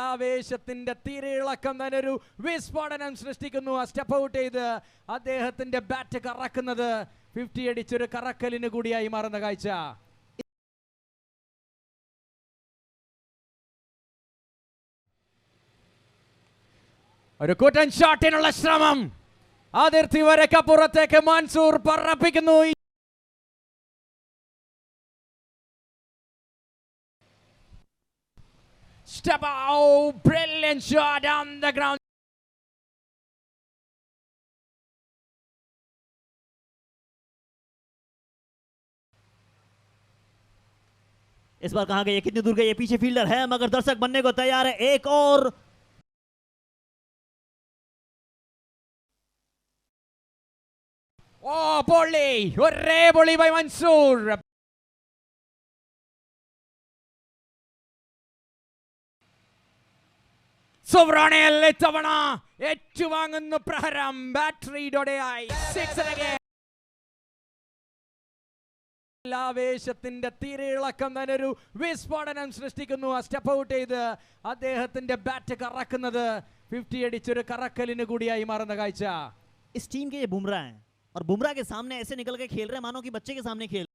ആവേശത്തിന്റെ തിരയിളക്കം തന്നെ ഒരു വിസ്ഫോടനം സൃഷ്ടിക്കുന്നു. ആ സ്റ്റെപ്പ് ഔട്ട് ചെയ്ത് അദ്ദേഹത്തിന്റെ ബാറ്റ് കറക്കുന്നത് 50 അടിച്ചൊരു കറക്കലിന് കൂടിയായി മാറുന്ന കാഴ്ച. ഒരു കൂറ്റൻ ഷോട്ടിനുള്ള ശ്രമം അതിർത്തി വരക്കപ്പുറത്തേക്ക് Mansoor പറപ്പിക്കുന്നു. Step out, brilliant shot on the ground. इस बार कहां गए, कितनी दूर गए, पीछे फील्डर है मगर दर्शक बनने को तैयार है. एक और പൊള്ളി, ഒരേ പൊളി ബൈ മൻസൂർ. സുബ്രാണിയൽ ഇത്തവണ ഏറ്റുവാങ്ങുന്ന പ്രഹരം ബാറ്ററിയോടെയായി. ആവേശത്തിന്റെ തിരയിളക്കം തന്നെ ഒരു വിസ്ഫോടനം സൃഷ്ടിക്കുന്നു. ആ സ്റ്റെപ്പ് ഔട്ട് ചെയ്ത് അദ്ദേഹത്തിന്റെ ബാറ്റ് കറക്കുന്നത് 50 അടിച്ചൊരു കറക്കലിന് കൂടിയായി മാറുന്ന കാഴ്ച. इस टीम के ये बुमराह हैं और बुमराह के सामने ऐसे निकल के खेल रहे हैं मानो कि बच्चे के सामने खेल